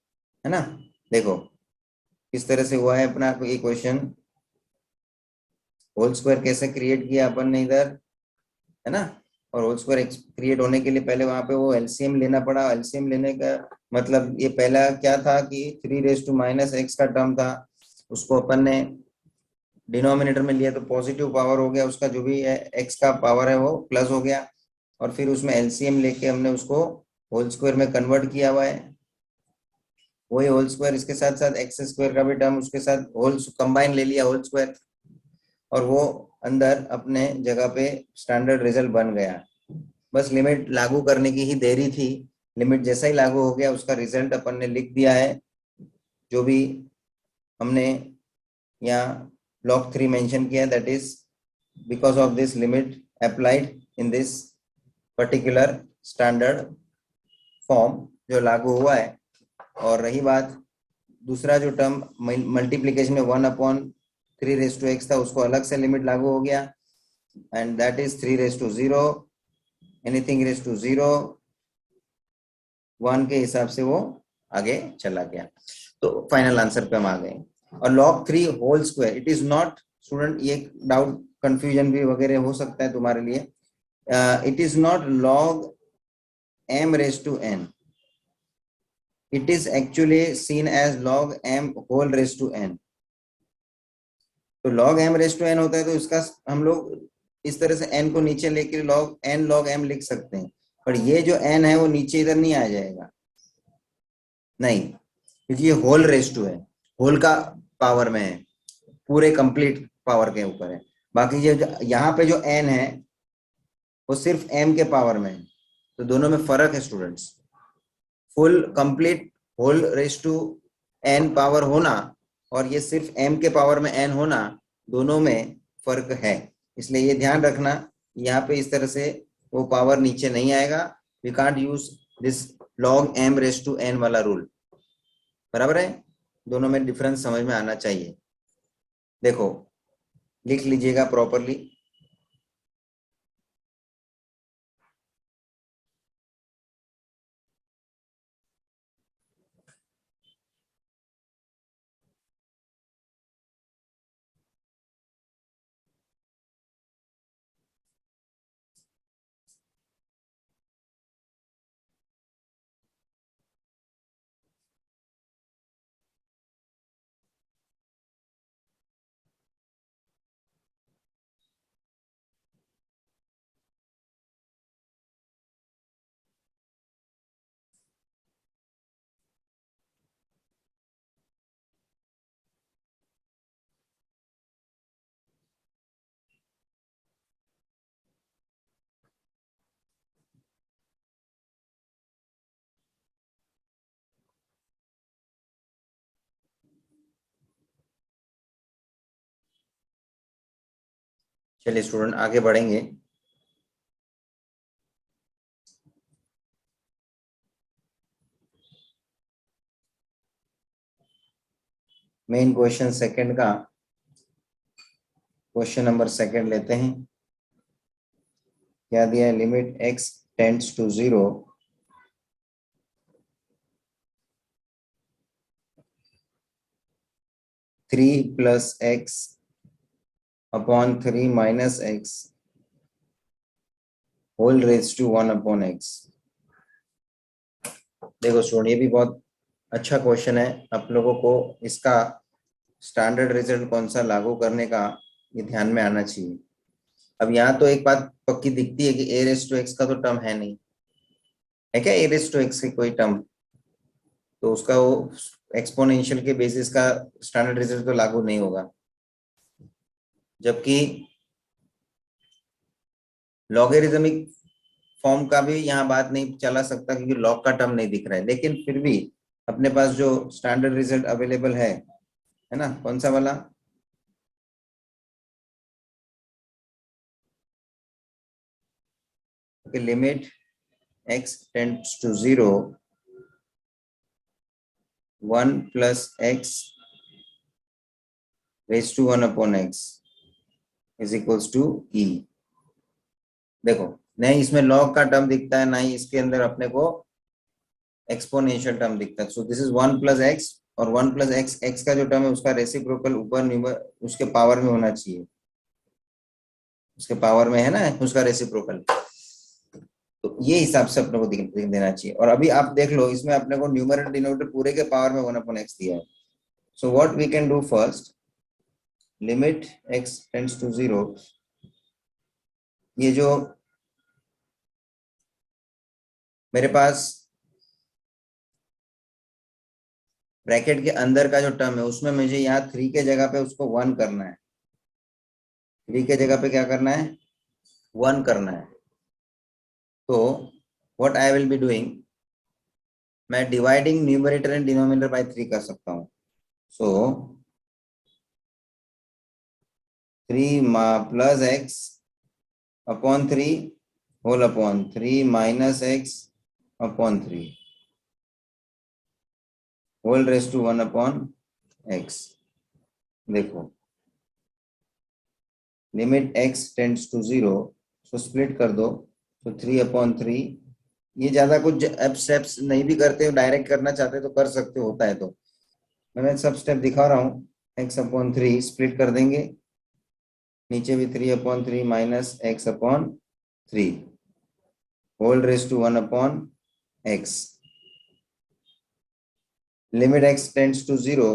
है ना. देखो किस तरह से हुआ है अपना ये क्वेश्चन. होल स्क्वायर कैसे क्रिएट किया अपन ने इधर, है ना. और होल स्क्वायर क्रिएट होने के लिए पहले वहां पे वो एलसीएम लेना पड़ा. एलसीएम लेने का मतलब ये पहला क्या था कि 3 raised to minus x का टर्म था, उसको अपन ने डिनोमिनेटर में लिया तो पॉजिटिव पावर हो गया, उसका जो भी है x का पावर है वो प्लस हो गया, और फिर उसमें एलसीएम लेके हमने उसको होल स्क्वायर में कन्वर्ट किया हुआ है. वही होल स्क्वायर इसके साथ साथ एक्स स्क्वायर का भी टर्म उसके साथ होल कंबाइन ले लिया होल स्क्वायर, और वो अंदर अपने जगह पे स्टैंडर्ड रिजल्ट बन गया। बस लिमिट लागू करने की ही देरी थी। लिमिट जैसा ही लागू हो गया उसका रिजल्ट अपन ने लिख दिया है। जो भी हमने यहाँ log 3 मेंशन किया, that is because of this limit applied in this particular standard form जो लागू हुआ है। और रही बात दूसरा जो टर्म मल्टीप्लीकेशन में 1/3 था, उसको अलग से लिमिट लागू हो गया, and that is 3/0। Anything raise to 0 1 के हिसाब से वो आगे चला गया। तो फाइनल आंसर पे हम आ गए। और log 3 whole square, it is not, student ये डाउट कंफ्यूजन भी वगैरह हो सकता है तुम्हारे लिए, it is not log m raised to n, it is actually seen as log m whole raised to n। तो log m raised to n होता है तो इसका हम लोग इस तरह से n को नीचे लेके log m लिख सकते हैं, पर ये जो n है वो नीचे इधर नहीं आ जाएगा, नहीं, क्योंकि ये होल रेस टू है, होल का पावर में है, पूरे कंप्लीट पावर के ऊपर है। बाकी ये यहाँ पे जो n है वो सिर्फ m के पावर में है, तो दोनों में फर्क है students. Full complete whole raise to n power होना और ये सिर्फ m के पावर में n होना, दोनों में फर्क है। इसलिए ये ध्यान रखना, यहाँ पे इस तरह से वो पावर नीचे नहीं आएगा। We can't use this log m raise to n वाला रूल, बराबर है। दोनों में डिफरेंस समझ में आना चाहिए। देखो लिख लीजिएगा प्रॉपरली। चलिए स्टूडेंट आगे बढ़ेंगे। मेन क्वेश्चन सेकंड का, क्वेश्चन नंबर सेकंड लेते हैं। क्या दिया है? Limit x tends to 0 3 + x/3 - x whole raise to 1/x। देखो स्टूडेंट ये भी बहुत अच्छा क्वेश्चन है। आप लोगों को इसका स्टैंडर्ड रिजल्ट कौन सा लागू करने का ये ध्यान में आना चाहिए। अब यहाँ तो एक बात पक्की दिखती है कि a⁻x का तो टर्म है नहीं, है क्या a⁻x की कोई टर्म? तो उसका वो एक्सपोनेंशियल के बेसिस का स्टैंडर्ड रिजल्ट तो लागू नहीं होगा। जबकि लॉगरिदमिक फॉर्म का भी यहाँ बात नहीं चला सकता क्योंकि लॉग का टर्म नहीं दिख रहा है, लेकिन फिर भी अपने पास जो स्टैंडर्ड रिजल्ट अवेलेबल है ना, कौन सा वाला? Limit x tends to 0 1 + x raise to 1/x is equals to e। देखो नहीं इसमें लॉग का टर्म दिखता है, ना ही इसके अंदर अपने को एक्सपोनेंशियल टर्म दिखता है। सो दिस इज 1 + x, और 1 + x, x का जो टर्म है उसका रेसिप्रोकल ऊपर उसके पावर में होना चाहिए, उसके पावर में है ना उसका रेसिप्रोकल। तो ये हिसाब से अपने को देना चाहिए। और अभी आप देख लो इसमें अपने को न्यूमरेटर डिनोमिनेटर पूरे के पावर में 1/x दिया है। So what we can do first, limit x tends to 0, ये जो मेरे पास ब्रैकेट के अंदर का जो टर्म है उसमें मुझे यहाँ 3 के जगह पे उसको 1 करना है, 3 के जगह पे क्या करना है, 1 करना है। तो what I will be doing, मैं dividing numerator and denominator by 3 कर सकता हूँ। So 3 plus x upon 3 whole upon 3 minus x upon 3 whole raise to 1 upon x. देखो limit x tends to 0, so split कर दो, तो 3 अपॉन 3, ये ज्यादा कुछ अब स्टेप्स नहीं भी करते हो, डायरेक्ट करना चाहते तो कर सकते हो, होता है तो मैं सब स्टेप दिखा रहा हूँ। एक्स अपॉन 3 स्प्लिट कर देंगे, नीचे भी 3 upon 3 minus x upon 3 whole raise to 1 upon x. Limit x tends to 0,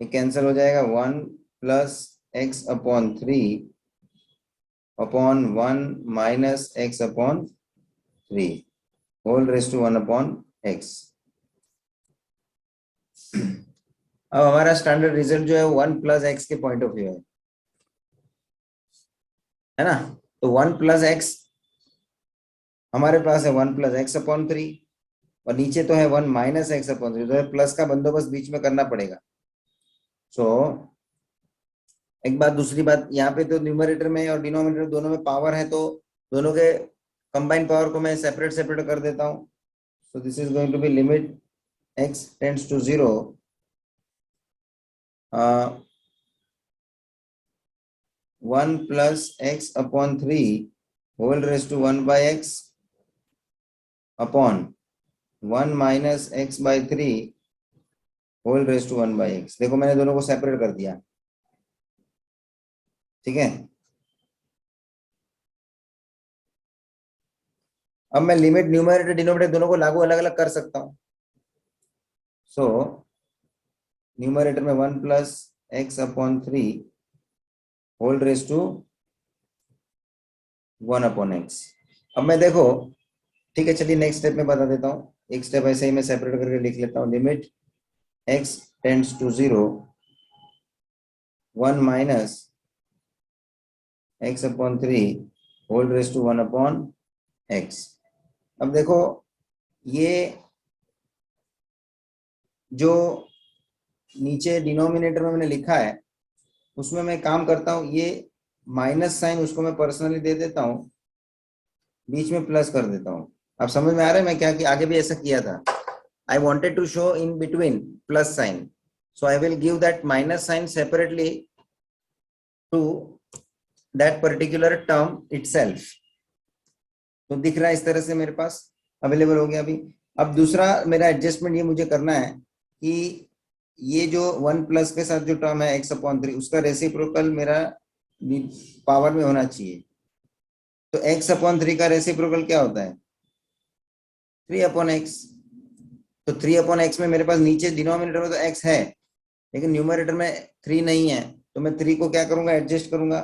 ये कैंसिल हो जाएगा, 1 plus x upon 3 upon 1 minus x upon 3 whole raise to 1 upon x. अब हमारा स्टैंडर्ड रिजल्ट जो है 1 प्लस एक्स के पॉइंट ऑफ व्यू है ना। तो 1 प्लस एक्स हमारे पास है 1 प्लस एक्स अपॉन 3, और नीचे तो है 1 माइनस एक्स अपॉन 3, तो प्लस का बंदोबस्त बीच में करना पड़ेगा। सो एक बात, दूसरी बात, यहाँ पे तो न्यूमरेटर में और डिनोमिनेटर दोनों में पावर है, तो दोनों के कंबाइन पावर को मैं सेपरेट सेपरेट कर देता हूँ। So this is going to be limit x tends to 0 1 plus x upon 3 whole raise to 1 by x upon 1 minus x by 3 whole raise to 1 by x. देखो मैंने दोनों को separate कर दिया, ठीक है। अब मैं लिमिट न्यूमरेटर डिनोमिनेटर दोनों को लागू अलग अलग कर सकता हूं। सो न्यूमरेटर में 1 plus x upon 3 whole raise to 1 upon x. अब मैं देखो, ठीक है, चलिए नेक्स्ट स्टेप में बता देता हूँ। एक स्टेप ऐसे ही मैं सेपरेट करके लिख लेता हूँ। Limit x tends to 0 1 minus x upon 3 whole raise to 1 upon x. अब देखो ये जो नीचे डिनोमिनेटर में मैंने लिखा है उसमें मैं काम करता हूँ, ये माइनस साइन उसको मैं पर्सनली दे देता हूँ, बीच में प्लस कर देता हूँ। अब समझ में आ रहा है मैं क्या कि आगे भी ऐसा किया था। I wanted to show in between plus sign, so I will give that minus sign separately to that particular term itself. तो दिख रहा है इस तरह से मेरे पास अवेलेबल हो गया अभी। अब दूसरा मेरा एडजस्टमेंट ये मुझे करना है कि ये जो 1 प्लस के साथ जो टर्म है x अपॉन 3 उसका रेसिप्रोकल मेरा पावर में होना चाहिए। तो x अपॉन 3 का रेसिप्रोकल क्या होता है, 3 अपॉन एक्स। तो 3 अपॉन एक्स में मेरे पास नीचे डिनोमिनेटर में तो x है, लेकिन न्यूमरेटर में 3 नहीं है, तो मैं 3 को क्या करूंगा, एडजस्ट करूंगा।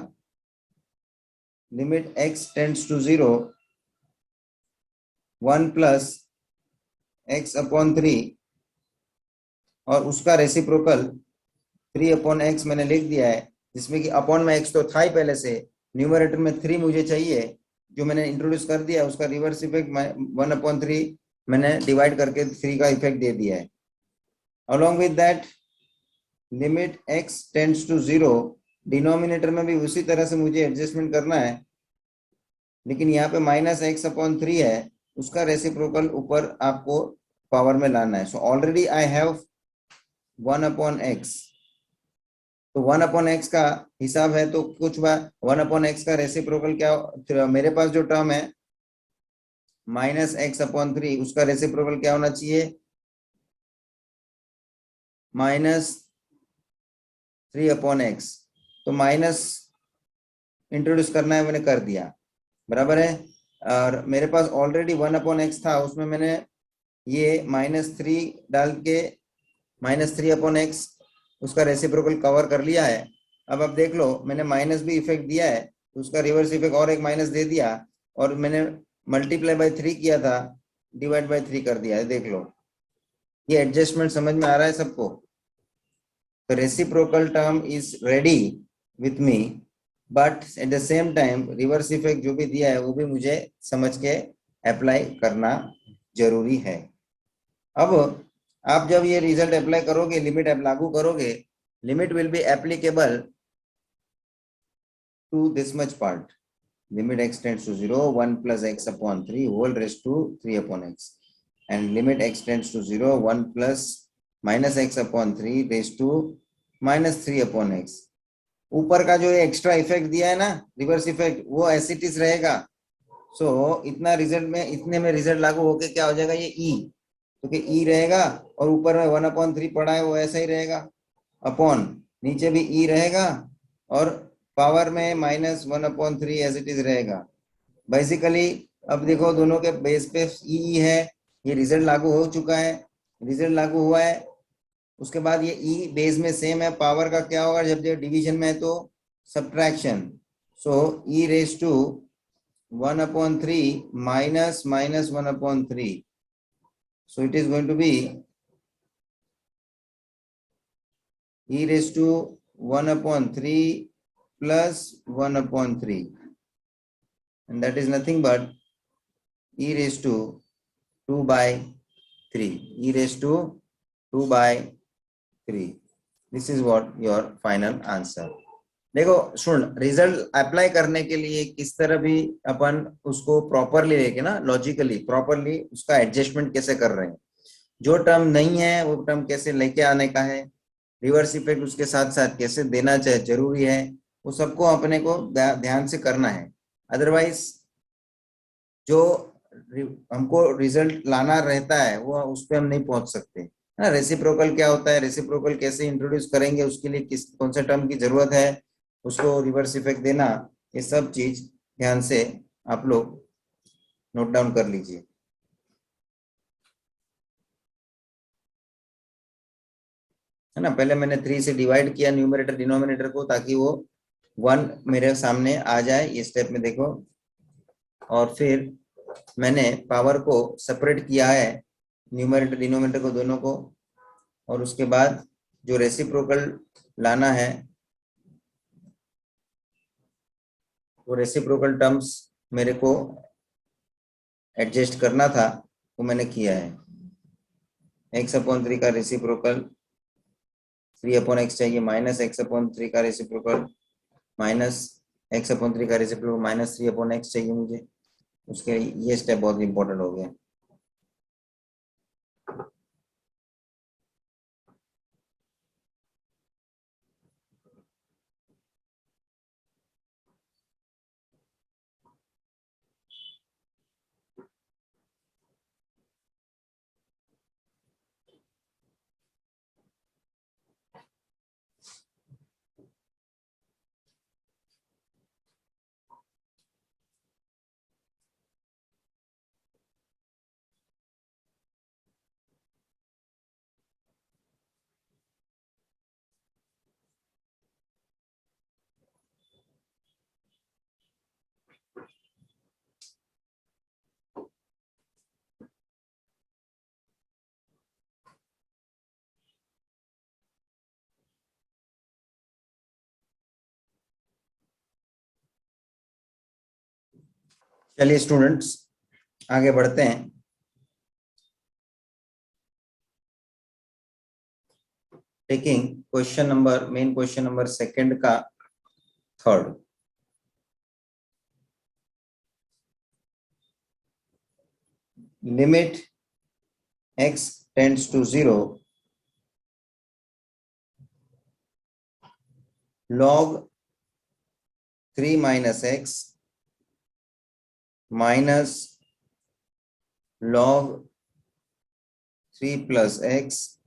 Limit x tends to 0 1 plus x upon 3 और उसका रेसिप्रोकल 3 अपॉन एक्स मैंने लिख दिया है, जिसमें कि अपॉन में x तो था ही पहले से, न्यूमरेटर में 3 मुझे चाहिए, जो मैंने इंट्रोड्यूस कर दिया, उसका रिवर्स इफेक्ट 1 अपॉन 3 मैंने डिवाइड करके 3 का इफेक्ट दे दिया है। Along with that limit x tends to 0, denominator में भी उसी तरह से मुझे एडजस्टमेंट करना है, लेकिन यहाँ पे माइनस एक्स अपॉन 3 है, उसका रेसिप्रोकल ऊपर आपको पावर में लाना है। So already I have 1 upon x, तो 1 अपॉन एक्स का हिसाब है, तो कुछ 1 अपॉन एक्स का रेसिप्रोकल क्या, मेरे पास जो टर्म है माइनस एक्स अपॉन 3 उसका रेसिप्रोकल क्या होना चाहिए, माइनस 3 अपॉन एक्स। तो माइनस इंट्रोड्यूस करना है, मैंने कर दिया, बराबर है। और मेरे पास ऑलरेडी 1 अपॉन एक्स था, उसमें मैंने ये -3 डाल के -3 अपॉन एक्स उसका रेसिप्रोकल कवर कर लिया है। अब आप देख लो, मैंने माइनस भी इफेक्ट दिया है, तो उसका रिवर्स इफेक्ट और एक माइनस दे दिया, और मैंने मल्टीप्लाई बाय 3 किया था, डिवाइड बाय 3 कर दिया है। देख लो, ये एडजस्टमेंट समझ में आ रहा है सबको। the reciprocal term is ready with me, but at the same time reverse effect जो भी दिया है वो भी मुझे समझ के अप्लाई करना जरूरी है। अब आप जब ये रिजल्ट अप्लाई करोगे, लिमिट लागू करोगे, limit will be applicable to this much part, limit x tends to 0, 1 plus x upon 3 whole raised to 3 upon x, and limit x tends to 0, 1 plus minus x upon 3 raised to minus 3 upon x। ऊपर का जो extra effect दिया है ना, reverse effect, वो ऐसे it is रहेगा। सो इतना रिजल्ट में, इतने में रिजल्ट लागू होके क्या हो जाएगा, ये ई, क्योंकि ई रहेगा और ऊपर में 1/3 पड़ा है वो ऐसा ही रहेगा, अपॉन नीचे भी ई रहेगा और पावर में -1/3 एज इट इज रहेगा। बेसिकली अब देखो दोनों के बेस पे ई है, ये रिजल्ट लागू हो चुका है, रिजल्ट लागू हुआ है, उसके बाद ये ई बेस में सेम है, पावर का क्या होगा, जब ये डिवीजन में है तो subtraction. So e raise to 1/3 minus -1/3, so it is going to be e raised to 1/3 plus 1/3, and that is nothing but e raised to 2/3, e raised to 2/3। this is what your final answer। देखो सुन, result apply करने के लिए किस तरह भी अपन उसको properly लेके ना, लॉजिकली प्रॉपरली उसका एडजस्टमेंट कैसे कर रहे हैं, जो टर्म नहीं है वो टर्म कैसे लेके आने का है, रिवर्स इफेक्ट उसके साथ साथ कैसे देना चाहिए जरूरी है, वो सबको अपने को ध्यान से करना है। अदरवाइज जो हमको रिजल्ट लाना रहता है वो उस पर हम नहीं पहुंच सकते ना। रेसिप्रोकल क्या होता है, रेसिप्रोकल कैसे इंट्रोड्यूस करेंगे, उसके लिए किस कौन से टर्म की जरूरत है, उसको रिवर्स इफेक्ट देना, ये सब चीज ध्यान से आप लोग नोट डाउन कर लीजिए, है ना। पहले मैंने 3 से डिवाइड किया न्यूमरेटर डिनोमिनेटर को, ताकि वो 1 मेरे सामने आ जाए, ये स्टेप में देखो। और फिर मैंने पावर को सेपरेट किया है, न्यूमरेटर डिनोमिनेटर को दोनों को, और उसके बाद जो रेसिप्रोकल लाना है, वो रेसिप्रोकल टर्म्स मेरे को एडजस्ट करना था, वो मैंने किया है। x/3 का रेसिप्रोकल 3/x चाहिए, -x/3 का रेसिप्रोकल -x/3 का रेसिप्रोकल -3/x चाहिए मुझे, उसके ये स्टेप बहुत इंपॉर्टेंट हो गया। चलिए स्टूडेंट्स आगे बढ़ते हैं। Taking question number, main question number second का third. Limit x tends to 0 log 3 minus x minus log 3 plus x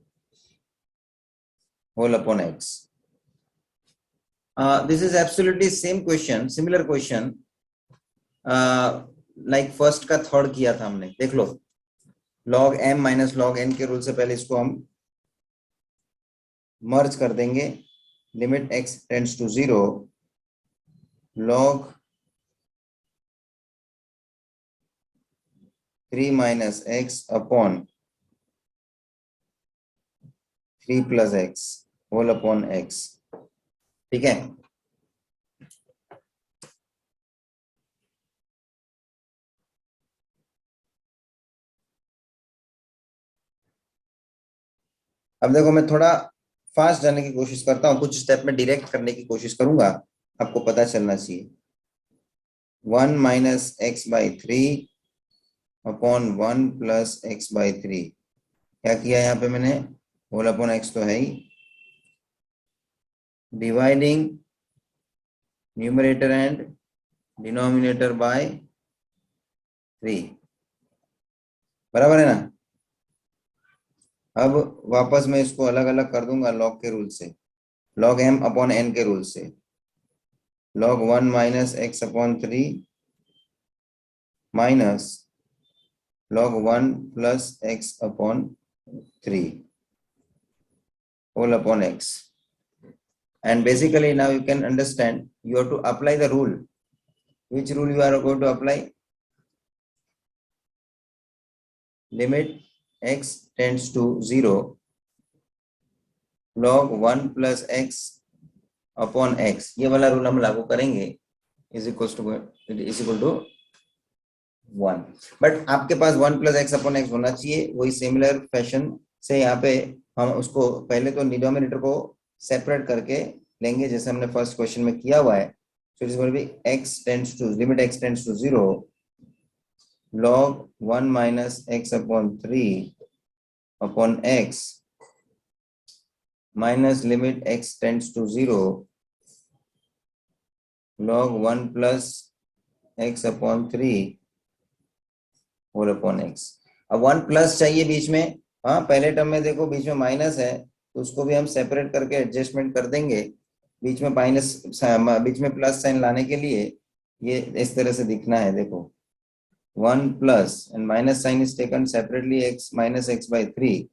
whole upon x। This is absolutely same question, similar question like first का third किया था हमने। देख लो, log m minus log n के rule से पहले इसको हम मर्ज कर देंगे। Limit x tends to 0 log 3 minus x upon 3 plus x। Whole upon x. ठीक है, अब देखो मैं थोड़ा फास्ट जाने की कोशिश करता हूँ, कुछ स्टेप में डायरेक्ट करने की कोशिश करूंगा, आपको पता चलना चाहिए। 1 minus x by three upon 1 plus x by three. क्या किया यहाँ पे मैंने, होल अपॉन एक्स तो है ही, dividing numerator and denominator by 3, बराबर है ना। अब वापस मैं इसको अलग अलग कर दूंगा लॉग के रूल से, लॉग एम अपॉन एन के रूल से। Log 1 minus x upon three minus log 1 plus x upon 3 whole upon x. And basically now you can understand, you have to apply the rule. Which rule you are going to apply? Limit x tends to 0 log 1 plus x upon x, ये वाला rule हम लागू करेंगे, is equal to 1। But आपके पास 1 plus x upon x होना चाहिए, वही similar fashion से यहाँ पे हम उसको पहले तो डिनोमिनेटर को सेपरेट करके लेंगे, जैसे हमने फर्स्ट क्वेश्चन में किया हुआ है। So it is going to be x tends to limit x tends to 0 log 1 minus x upon three upon x minus limit x tends to 0 log 1 plus x upon three whole upon x. अब 1 plus चाहिए बीच में, हाँ पहले term में देखो बीच में minus है, तो उसको भी हम सेपरेट करके एडजस्टमेंट कर देंगे। बीच में माइनस, बीच में प्लस साइन लाने के लिए ये इस तरह से दिखना है, देखो 1 plus and minus sign is taken separately x minus x by three,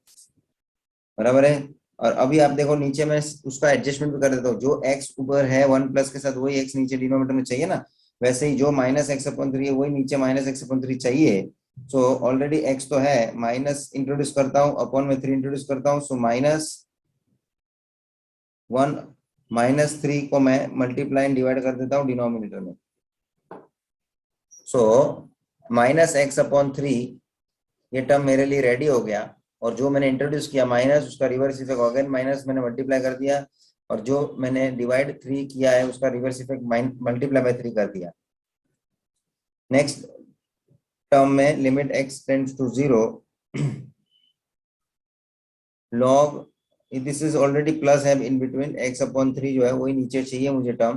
बराबर है। और अभी आप देखो नीचे में उसका एडजस्टमेंट भी कर देता हूँ, जो x ऊपर है 1 प्लस के साथ वही x नीचे डिनोमिनेटर में चाहिए ना, वैसे ही जो माइनस एक्स अपॉन थ्री है वही नीचे माइनस एक्स अपॉन थ्री चाहिए। सो ऑलरेडी x तो है, माइनस इंट्रोड्यूस करता हूँ, अपॉन में 3 इंट्रोड्यूस करता हूँ, सो माइनस 1 माइनस 3 को मैं मल्टीप्लाई डिवाइड कर देता हूँ डिनोमिनेटर में। So minus x upon three ये टर्म मेरे लिए रेडी हो गया, और जो मैंने इंट्रोड्यूस किया माइनस, उसका रिवर्स इफेक्ट अगेन माइनस मैंने मल्टीप्लाई कर दिया, और जो मैंने डिवाइड 3 किया है उसका रिवर्स इफेक्ट मल्टीप्लाई बाय 3 कर दिया। नेक्स्ट टर्म में limit x tends to 0 log, this is already plus है इन बिटवीन, x अपॉन 3 जो है वही नीचे चाहिए मुझे टर्म,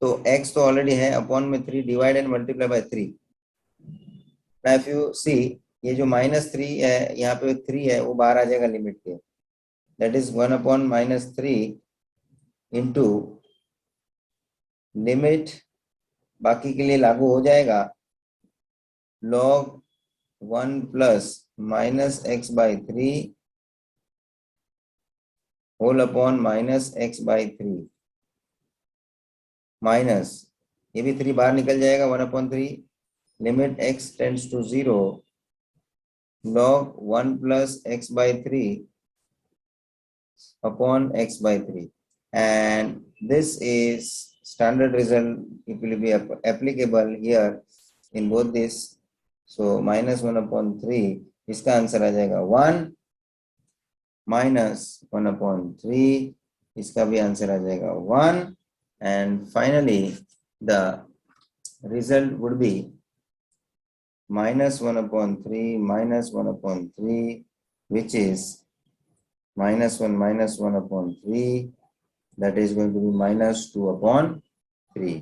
तो x तो ऑलरेडी है, अपॉन में 3 divide and multiply by 3। If you see, ये जो माइनस 3 है यहाँ पे 3 है वो बाहर आ जाएगा लिमिट के, that is 1 upon minus 3 into limit, बाकी के लिए लागू हो जाएगा log 1 plus minus x by three whole upon minus x by three, minus ये भी 3 बाहर निकल जाएगा, 1 upon three limit x tends to 0 log 1 plus x by 3 upon x by 3, and this is standard result. It will be applicable here in both this. So minus 1 upon 3, इसका answer आ जाएगा 1 minus 1 upon 3, इसका भी answer आ जाएगा 1, and finally the result would be minus 1 upon 3 minus 1 upon 3, which is minus 1 upon 3, that is going to be minus 2 upon 3.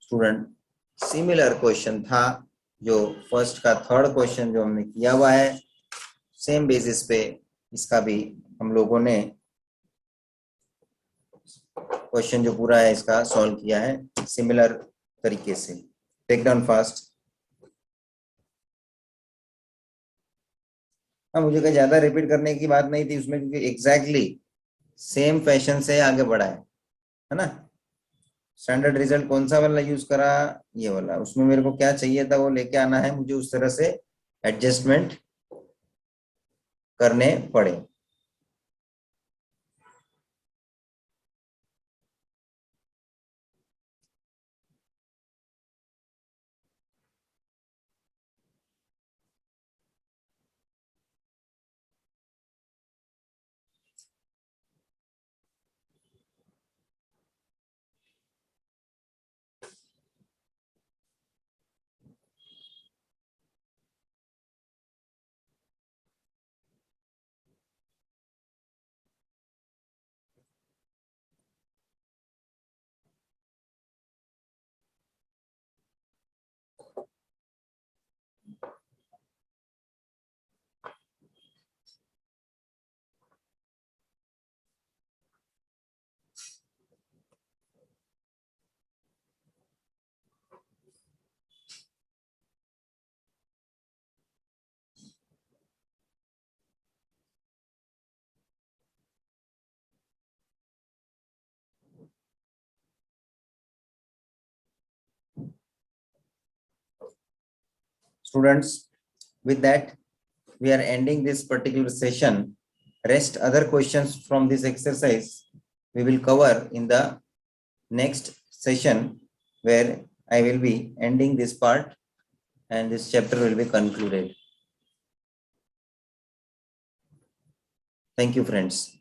Student, similar question था जो first का third question जो हमने किया हुआ है, सेम बेसिस पे इसका भी हम लोगों ने क्वेश्चन जो पूरा है इसका सॉल्व किया है सिमिलर तरीके से। Take down fast. हाँ, मुझे कहीं ज्यादा रिपीट करने की बात नहीं थी उसमें, क्योंकि एग्जैक्टली सेम फैशन से आगे बढ़ा है ना। स्टैंडर्ड रिजल्ट कौन सा वाला यूज करा, ये वाला, उसमें मेरे को क्या चाहिए था वो लेके आना है, मुझे उस तरह से एडजस्टमेंट करने पड़े। students, with that, we are ending this particular session. Rest other questions from this exercise we will cover in the next session, where I will be ending this part and this chapter will be concluded. Thank you, friends.